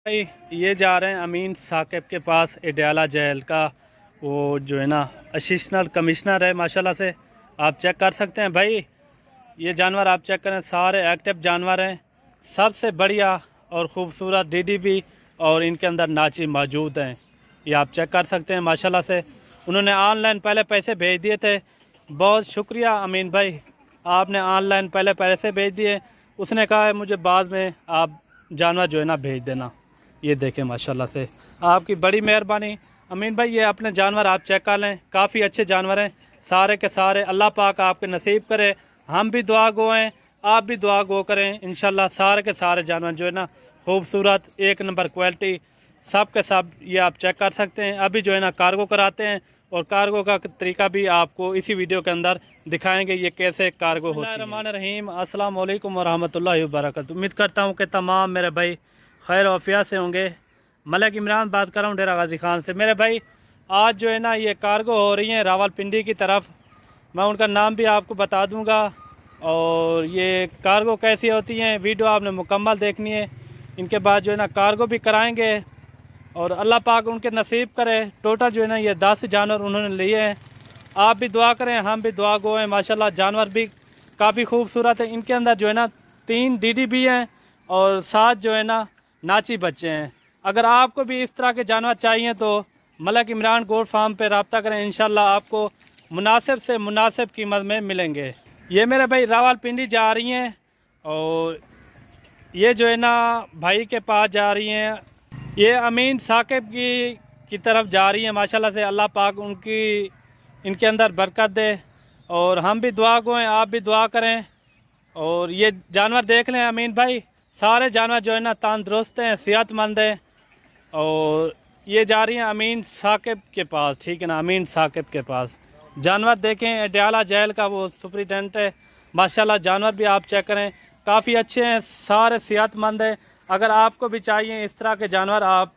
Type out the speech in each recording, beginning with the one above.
भाई ये जा रहे हैं अमीन साकिब के पास एडियाला जेल का वो जो है ना असिस्टेंट कमिश्नर है। माशाल्लाह से आप चेक कर सकते हैं भाई, ये जानवर आप चेक करें, सारे एक्टिव जानवर हैं, सबसे बढ़िया और ख़ूबसूरत डीडीबी और इनके अंदर नाची मौजूद हैं। ये आप चेक कर सकते हैं माशाल्लाह से। उन्होंने ऑनलाइन पहले पैसे भेज दिए थे, बहुत शुक्रिया अमीन भाई, आपने ऑनलाइन पहले पैसे भेज दिए। उसने कहा है मुझे बाद में आप जानवर जो है ना भेज देना। ये देखें माशाल्लाह से, आपकी बड़ी मेहरबानी अमीन भाई। ये अपने जानवर आप चेक कर लें, काफ़ी अच्छे जानवर हैं सारे के सारे। अल्लाह पाक आपके नसीब करे, हम भी दुआ गो हैं, आप भी दुआ गो करें इंशाल्लाह। सारे के सारे जानवर जो है ना खूबसूरत, एक नंबर क्वालिटी, सब के सब ये आप चेक कर सकते हैं। अभी जो है ना कार्गो कराते हैं और कार्गो का तरीका भी आपको इसी वीडियो के अंदर दिखाएंगे, ये कैसे कार्गो होता है। रहमान अस्सलाम वालेकुम वरहमतुल्लाहि वबरकातुहू। उम्मीद करता हूँ कि तमाम मेरे भाई खैर वफिया से होंगे। मलिक इमरान बात कर रहा हूँ डेरा गाजी खान से। मेरे भाई आज जो है ना ये कार्गो हो रही है रावलपिंडी की तरफ, मैं उनका नाम भी आपको बता दूंगा और ये कार्गो कैसी होती हैं वीडियो आपने मुकम्मल देखनी है। इनके बाद जो है ना कार्गो भी कराएंगे और अल्लाह पाक उनके नसीब करे। टोटल जो है ना ये 10 जानवर उन्होंने लिए हैं। आप भी दुआ करें, हम भी दुआ गो हैं माशाल्लाह। जानवर भी काफ़ी खूबसूरत है। इनके अंदर जो है ना 3 डीडीबी हैं और 7 जो है ना नाची बच्चे हैं। अगर आपको भी इस तरह के जानवर चाहिए तो मलिक इमरान गोट फार्म पे रब्ता करें, इंशाल्लाह आपको मुनासिब से मुनासिब कीमत में मिलेंगे। ये मेरे भाई रावलपिंडी जा रही हैं और ये जो है ना भाई के पास जा रही हैं, ये अमीन साकिब की तरफ जा रही हैं माशाल्लाह से। अल्लाह पाक उनकी इनके अंदर बरकत दे और हम भी दुआ गो हैं, आप भी दुआ करें। और ये जानवर देख लें अमीन भाई, सारे जानवर जो है ना तंदुरुस्त हैं, सेहतमंद हैं। और ये जा रही हैं अमीन साकिब के पास, ठीक है ना, अमीन साकिब के पास। जानवर देखें, एडियाला जेल का वो सुपरिटेंडेंट है माशाल्लाह। जानवर भी आप चेक करें, काफ़ी अच्छे हैं, सारे सेहतमंद हैं। अगर आपको भी चाहिए इस तरह के जानवर आप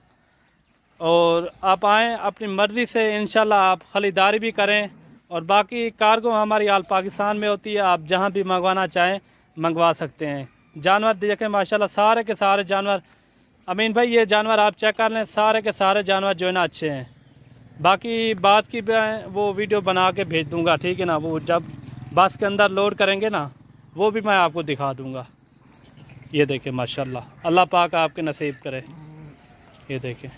आएँ अपनी मर्ज़ी से, इंशाल्लाह आप ख़रीदारी भी करें। और बाकी कार्गो हमारी आल पाकिस्तान में होती है, आप जहाँ भी मंगवाना चाहें मंगवा सकते हैं। जानवर देखें माशाल्लाह, सारे के सारे जानवर अमीन भाई, ये जानवर आप चेक कर लें, सारे के सारे जानवर जो है ना अच्छे हैं। बाकी बात की वो वीडियो बना के भेज दूंगा, ठीक है ना, वो जब बस के अंदर लोड करेंगे ना वो भी मैं आपको दिखा दूंगा। ये देखें माशाल्लाह, अल्लाह पाक आपके नसीब करे। ये देखें।